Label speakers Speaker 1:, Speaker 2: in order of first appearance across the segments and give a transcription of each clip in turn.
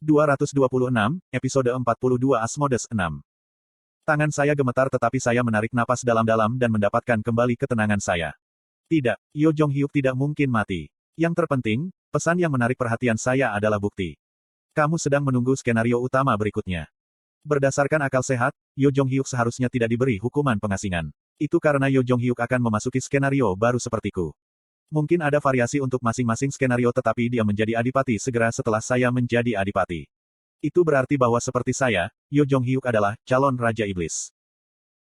Speaker 1: 226, episode 42 Asmodes 6. Tangan saya gemetar tetapi saya menarik napas dalam-dalam dan mendapatkan kembali ketenangan saya. Tidak, Yo Jong-hyuk tidak mungkin mati. Yang terpenting, pesan yang menarik perhatian saya adalah bukti. Kamu sedang menunggu skenario utama berikutnya. Berdasarkan akal sehat, Yo Jong-hyuk seharusnya tidak diberi hukuman pengasingan. Itu karena Yo Jong-hyuk akan memasuki skenario baru sepertiku. Mungkin ada variasi untuk masing-masing skenario tetapi dia menjadi adipati segera setelah saya menjadi adipati. Itu berarti bahwa seperti saya, Yo Jong-hyuk adalah calon Raja Iblis.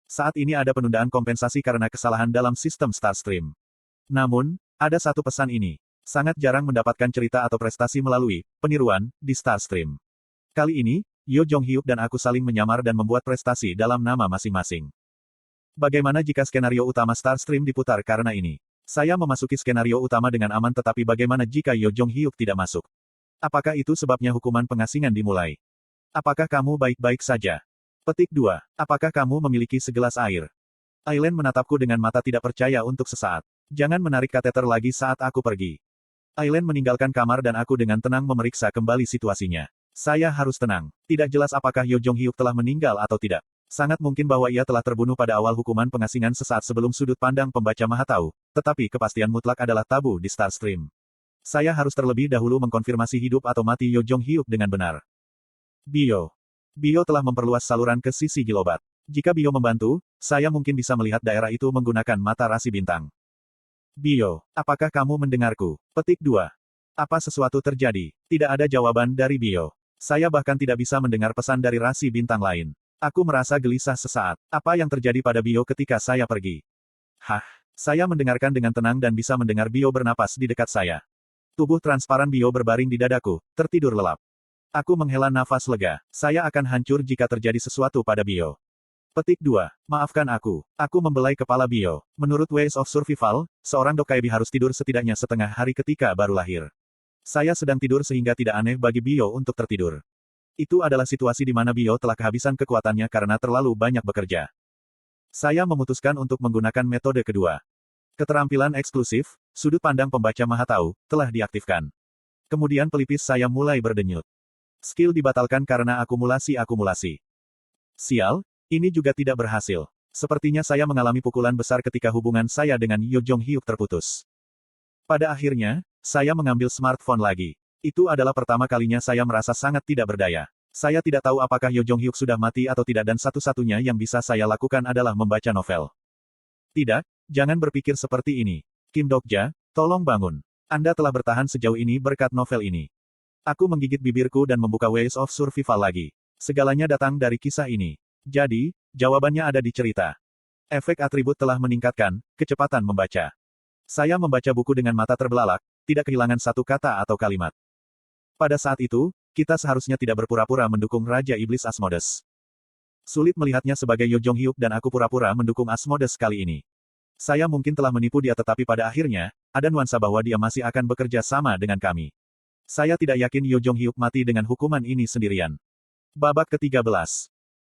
Speaker 1: Saat ini ada penundaan kompensasi karena kesalahan dalam sistem Starstream. Namun, ada satu pesan ini. Sangat jarang mendapatkan cerita atau prestasi melalui peniruan di Starstream. Kali ini, Yo Jong-hyuk dan aku saling menyamar dan membuat prestasi dalam nama masing-masing. Bagaimana jika skenario utama Starstream diputar karena ini? Saya memasuki skenario utama dengan aman tetapi bagaimana jika Yo Jong-hyuk tidak masuk? Apakah itu sebabnya hukuman pengasingan dimulai? Apakah kamu baik-baik saja? Petik 2. Apakah kamu memiliki segelas air? Aileen menatapku dengan mata tidak percaya untuk sesaat. Jangan menarik kateter lagi saat aku pergi. Aileen meninggalkan kamar dan aku dengan tenang memeriksa kembali situasinya. Saya harus tenang. Tidak jelas apakah Yo Jong-hyuk telah meninggal atau tidak. Sangat mungkin bahwa ia telah terbunuh pada awal hukuman pengasingan sesaat sebelum sudut pandang pembaca maha tahu, tetapi kepastian mutlak adalah tabu di Starstream. Saya harus terlebih dahulu mengkonfirmasi hidup atau mati Yo Jong-hyuk dengan benar. Bio. Bio telah memperluas saluran ke sisi Gilobat. Jika Bio membantu, saya mungkin bisa melihat daerah itu menggunakan mata rasi bintang. Bio, apakah kamu mendengarku? Petik 2. Apa sesuatu terjadi? Tidak ada jawaban dari Bio. Saya bahkan tidak bisa mendengar pesan dari rasi bintang lain. Aku merasa gelisah sesaat. Apa yang terjadi pada Bio ketika saya pergi? Hah? Saya mendengarkan dengan tenang dan bisa mendengar Bio bernapas di dekat saya. Tubuh transparan Bio berbaring di dadaku, tertidur lelap. Aku menghela nafas lega. Saya akan hancur jika terjadi sesuatu pada Bio. Petik 2. Maafkan aku. Aku membelai kepala Bio. Menurut Ways of Survival, seorang Dokkaebi harus tidur setidaknya setengah hari ketika baru lahir. Saya sedang tidur sehingga tidak aneh bagi Bio untuk tertidur. Itu adalah situasi di mana Bio telah kehabisan kekuatannya karena terlalu banyak bekerja. Saya memutuskan untuk menggunakan metode kedua. Keterampilan eksklusif, sudut pandang pembaca maha tahu, telah diaktifkan. Kemudian pelipis saya mulai berdenyut. Skill dibatalkan karena akumulasi-akumulasi. Sial, ini juga tidak berhasil. Sepertinya saya mengalami pukulan besar ketika hubungan saya dengan Yo Jong-hyuk terputus. Pada akhirnya, saya mengambil smartphone lagi. Itu adalah pertama kalinya saya merasa sangat tidak berdaya. Saya tidak tahu apakah Yo Jong-hyuk sudah mati atau tidak dan satu-satunya yang bisa saya lakukan adalah membaca novel. Tidak, jangan berpikir seperti ini. Kim Dokja, tolong bangun. Anda telah bertahan sejauh ini berkat novel ini. Aku menggigit bibirku dan membuka Ways of Survival lagi. Segalanya datang dari kisah ini. Jadi, jawabannya ada di cerita. Efek atribut telah meningkatkan kecepatan membaca. Saya membaca buku dengan mata terbelalak, tidak kehilangan satu kata atau kalimat. Pada saat itu, kita seharusnya tidak berpura-pura mendukung Raja Iblis Asmodes. Sulit melihatnya sebagai Yo Jong-hyuk dan aku pura-pura mendukung Asmodes kali ini. Saya mungkin telah menipu dia tetapi pada akhirnya, ada nuansa bahwa dia masih akan bekerja sama dengan kami. Saya tidak yakin Yo Jong-hyuk mati dengan hukuman ini sendirian. Babak ke-13.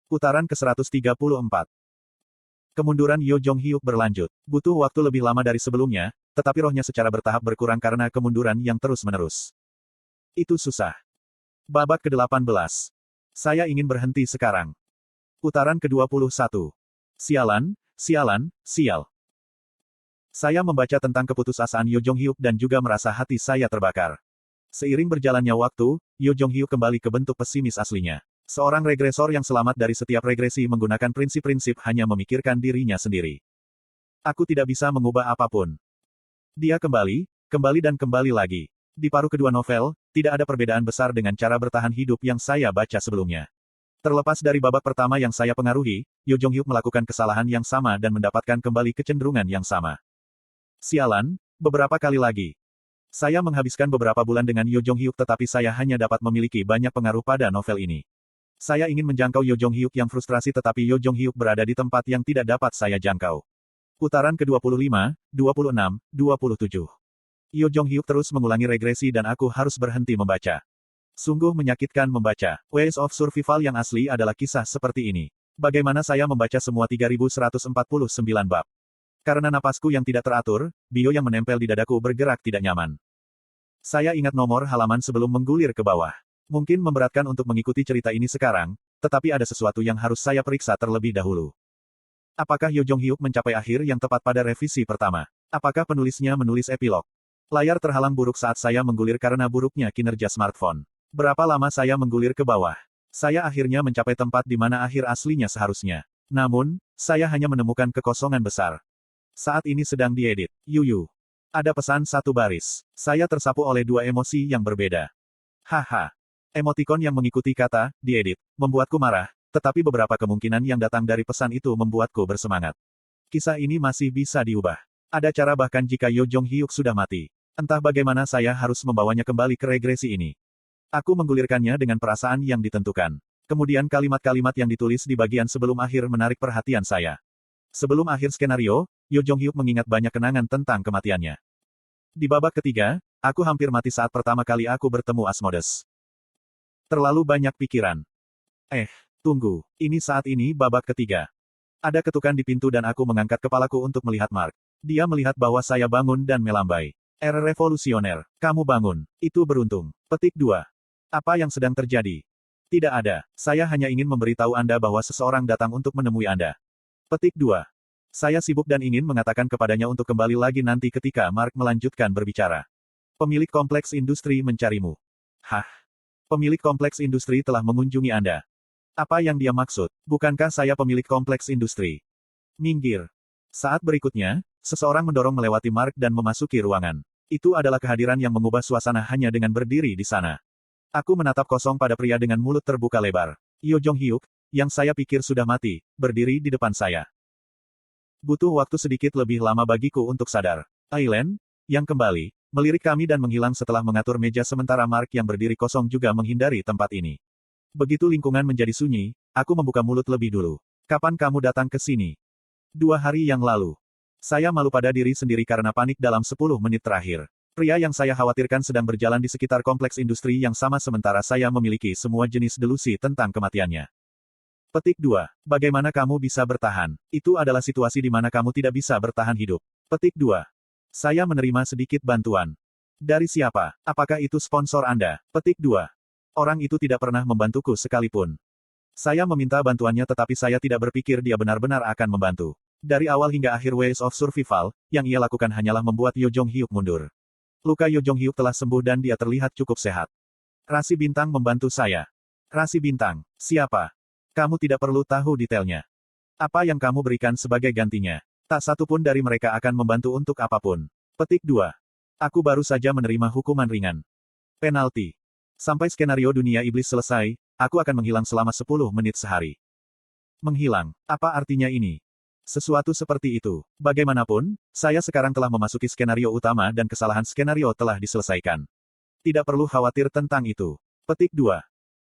Speaker 1: Putaran ke-134. Kemunduran Yo Jong-hyuk berlanjut. Butuh waktu lebih lama dari sebelumnya, tetapi rohnya secara bertahap berkurang karena kemunduran yang terus-menerus. Itu susah. Babak ke-18. Saya ingin berhenti sekarang. Putaran ke-21. Sialan, sialan, sial. Saya membaca tentang keputusasaan Yo Jong-hyuk dan juga merasa hati saya terbakar. Seiring berjalannya waktu, Yo Jong-hyuk kembali ke bentuk pesimis aslinya. Seorang regresor yang selamat dari setiap regresi menggunakan prinsip-prinsip hanya memikirkan dirinya sendiri. Aku tidak bisa mengubah apapun. Dia kembali dan kembali lagi. Di paruh kedua novel, tidak ada perbedaan besar dengan cara bertahan hidup yang saya baca sebelumnya. Terlepas dari babak pertama yang saya pengaruhi, Yo Jong-hyuk melakukan kesalahan yang sama dan mendapatkan kembali kecenderungan yang sama. Sialan, beberapa kali lagi. Saya menghabiskan beberapa bulan dengan Yo Jong-hyuk tetapi saya hanya dapat memiliki banyak pengaruh pada novel ini. Saya ingin menjangkau Yo Jong-hyuk yang frustrasi tetapi Yo Jong-hyuk berada di tempat yang tidak dapat saya jangkau. Putaran ke-25, 26, 27. Yo Jong-hyuk terus mengulangi regresi dan aku harus berhenti membaca. Sungguh menyakitkan membaca. Ways of Survival yang asli adalah kisah seperti ini. Bagaimana saya membaca semua 3149 bab. Karena napasku yang tidak teratur, Bio yang menempel di dadaku bergerak tidak nyaman. Saya ingat nomor halaman sebelum menggulir ke bawah. Mungkin memberatkan untuk mengikuti cerita ini sekarang, tetapi ada sesuatu yang harus saya periksa terlebih dahulu. Apakah Yo Jong-hyuk mencapai akhir yang tepat pada revisi pertama? Apakah penulisnya menulis epilog? Layar terhalang buruk saat saya menggulir karena buruknya kinerja smartphone. Berapa lama saya menggulir ke bawah? Saya akhirnya mencapai tempat di mana akhir aslinya seharusnya. Namun, saya hanya menemukan kekosongan besar. Saat ini sedang diedit. Yuyu. Ada pesan satu baris. Saya tersapu oleh dua emosi yang berbeda. Haha. Emotikon yang mengikuti kata, diedit, membuatku marah, tetapi beberapa kemungkinan yang datang dari pesan itu membuatku bersemangat. Kisah ini masih bisa diubah. Ada cara bahkan jika Yo Jong-hyuk sudah mati. Entah bagaimana saya harus membawanya kembali ke regresi ini. Aku menggulirkannya dengan perasaan yang ditentukan. Kemudian kalimat-kalimat yang ditulis di bagian sebelum akhir menarik perhatian saya. Sebelum akhir skenario, Yo Jong-hyuk mengingat banyak kenangan tentang kematiannya. Di babak ketiga, aku hampir mati saat pertama kali aku bertemu Asmodes. Terlalu banyak pikiran. Tunggu, ini saat ini babak ketiga. Ada ketukan di pintu dan aku mengangkat kepalaku untuk melihat Mark. Dia melihat bahwa saya bangun dan melambai. Revolusioner, kamu bangun. Itu beruntung. Petik 2. Apa yang sedang terjadi? Tidak ada. Saya hanya ingin memberitahu Anda bahwa seseorang datang untuk menemui Anda. Petik 2. Saya sibuk dan ingin mengatakan kepadanya untuk kembali lagi nanti ketika Mark melanjutkan berbicara. Pemilik kompleks industri mencarimu. Hah? Pemilik kompleks industri telah mengunjungi Anda. Apa yang dia maksud? Bukankah saya pemilik kompleks industri? Minggir. Saat berikutnya, seseorang mendorong melewati Mark dan memasuki ruangan. Itu adalah kehadiran yang mengubah suasana hanya dengan berdiri di sana. Aku menatap kosong pada pria dengan mulut terbuka lebar. Yo Jong-hyuk, yang saya pikir sudah mati, berdiri di depan saya. Butuh waktu sedikit lebih lama bagiku untuk sadar. Aileen, yang kembali, melirik kami dan menghilang setelah mengatur meja sementara Mark yang berdiri kosong juga menghindari tempat ini. Begitu lingkungan menjadi sunyi, aku membuka mulut lebih dulu. Kapan kamu datang ke sini? 2 hari yang lalu. Saya malu pada diri sendiri karena panik dalam 10 menit terakhir. Pria yang saya khawatirkan sedang berjalan di sekitar kompleks industri yang sama sementara saya memiliki semua jenis delusi tentang kematiannya. Petik 2. Bagaimana kamu bisa bertahan? Itu adalah situasi di mana kamu tidak bisa bertahan hidup. Petik 2. Saya menerima sedikit bantuan. Dari siapa? Apakah itu sponsor Anda? Petik 2. Orang itu tidak pernah membantuku sekalipun. Saya meminta bantuannya tetapi saya tidak berpikir dia benar-benar akan membantu. Dari awal hingga akhir Ways of Survival, yang ia lakukan hanyalah membuat Yo Jong-hyuk mundur. Luka Yo Jong-hyuk telah sembuh dan dia terlihat cukup sehat. Rasi Bintang membantu saya. Rasi Bintang, siapa? Kamu tidak perlu tahu detailnya. Apa yang kamu berikan sebagai gantinya? Tak satu pun dari mereka akan membantu untuk apapun. Petik 2. Aku baru saja menerima hukuman ringan. Penalti. Sampai skenario Dunia Iblis selesai, aku akan menghilang selama 10 menit sehari. Menghilang. Apa artinya ini? Sesuatu seperti itu. Bagaimanapun, saya sekarang telah memasuki skenario utama dan kesalahan skenario telah diselesaikan. Tidak perlu khawatir tentang itu. Petik 2.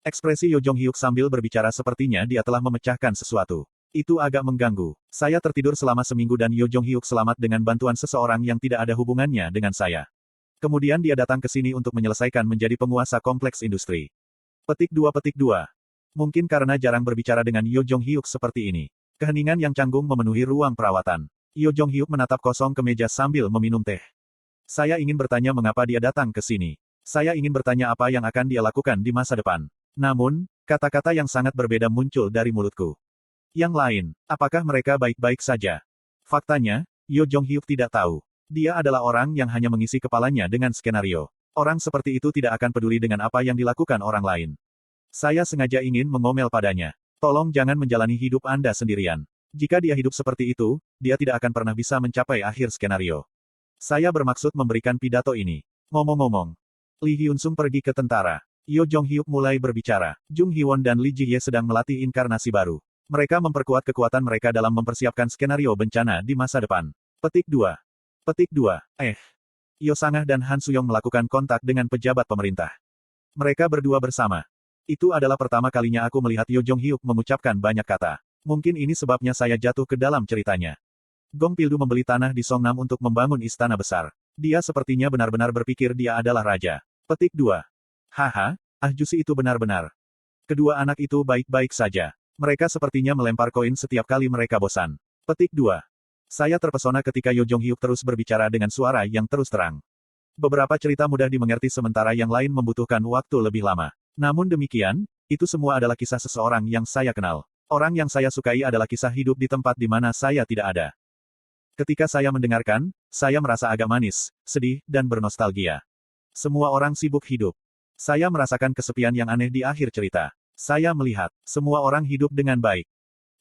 Speaker 1: Ekspresi Yo Jong-hyuk sambil berbicara sepertinya dia telah memecahkan sesuatu. Itu agak mengganggu. Saya tertidur selama seminggu dan Yo Jong-hyuk selamat dengan bantuan seseorang yang tidak ada hubungannya dengan saya. Kemudian dia datang ke sini untuk menyelesaikan menjadi penguasa kompleks industri. Petik 2. Mungkin karena jarang berbicara dengan Yo Jong-hyuk seperti ini. Keheningan yang canggung memenuhi ruang perawatan. Yo Jong-hyuk menatap kosong ke meja sambil meminum teh. Saya ingin bertanya mengapa dia datang ke sini. Saya ingin bertanya apa yang akan dia lakukan di masa depan. Namun, kata-kata yang sangat berbeda muncul dari mulutku. Yang lain, apakah mereka baik-baik saja? Faktanya, Yo Jong-hyuk tidak tahu. Dia adalah orang yang hanya mengisi kepalanya dengan skenario. Orang seperti itu tidak akan peduli dengan apa yang dilakukan orang lain. Saya sengaja ingin mengomel padanya. Tolong jangan menjalani hidup Anda sendirian. Jika dia hidup seperti itu, dia tidak akan pernah bisa mencapai akhir skenario. Saya bermaksud memberikan pidato ini. Ngomong-ngomong, Lee Hyun-sung pergi ke tentara. Yo Jong-hyuk mulai berbicara. Jung Hee-won dan Lee Ji-hye sedang melatih inkarnasi baru. Mereka memperkuat kekuatan mereka dalam mempersiapkan skenario bencana di masa depan. Petik 2. Yo Sangah dan Han Suyong melakukan kontak dengan pejabat pemerintah. Mereka berdua bersama. Itu adalah pertama kalinya aku melihat Yo Jong-hyuk mengucapkan banyak kata. Mungkin ini sebabnya saya jatuh ke dalam ceritanya. Gong Pildu membeli tanah di Songnam untuk membangun istana besar. Dia sepertinya benar-benar berpikir dia adalah raja. Petik 2. Haha, Jusi itu benar-benar. Kedua anak itu baik-baik saja. Mereka sepertinya melempar koin setiap kali mereka bosan. Petik 2. Saya terpesona ketika Yo Jong-hyuk terus berbicara dengan suara yang terus terang. Beberapa cerita mudah dimengerti sementara yang lain membutuhkan waktu lebih lama. Namun demikian, itu semua adalah kisah seseorang yang saya kenal. Orang yang saya sukai adalah kisah hidup di tempat di mana saya tidak ada. Ketika saya mendengarkan, saya merasa agak manis, sedih, dan bernostalgia. Semua orang sibuk hidup. Saya merasakan kesepian yang aneh di akhir cerita. Saya melihat, semua orang hidup dengan baik.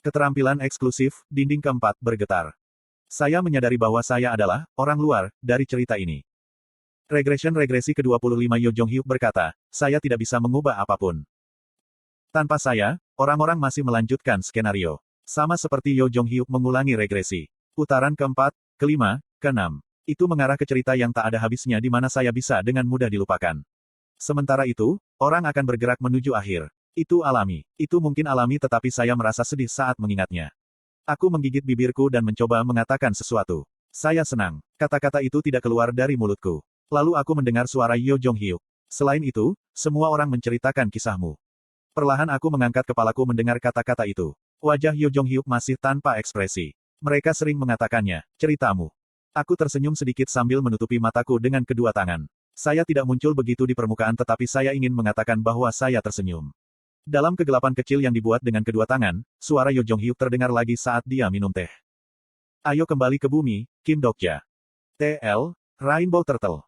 Speaker 1: Keterampilan eksklusif, dinding keempat bergetar. Saya menyadari bahwa saya adalah orang luar dari cerita ini. Regresi ke-25 Yo Jong-hyuk berkata, saya tidak bisa mengubah apapun. Tanpa saya, orang-orang masih melanjutkan skenario. Sama seperti Yo Jong-hyuk mengulangi regresi. Putaran keempat, kelima, keenam. Itu mengarah ke cerita yang tak ada habisnya di mana saya bisa dengan mudah dilupakan. Sementara itu, orang akan bergerak menuju akhir. Itu alami. Itu mungkin alami tetapi saya merasa sedih saat mengingatnya. Aku menggigit bibirku dan mencoba mengatakan sesuatu. Saya senang. Kata-kata itu tidak keluar dari mulutku. Lalu aku mendengar suara Yo Jong-hyuk. Selain itu, semua orang menceritakan kisahmu. Perlahan aku mengangkat kepalaku mendengar kata-kata itu. Wajah Yo Jong-hyuk masih tanpa ekspresi. Mereka sering mengatakannya, ceritamu. Aku tersenyum sedikit sambil menutupi mataku dengan kedua tangan. Saya tidak muncul begitu di permukaan tetapi saya ingin mengatakan bahwa saya tersenyum. Dalam kegelapan kecil yang dibuat dengan kedua tangan, suara Yo Jong-hyuk terdengar lagi saat dia minum teh. Ayo kembali ke bumi, Kim Dokja. TL, Rainbow Turtle.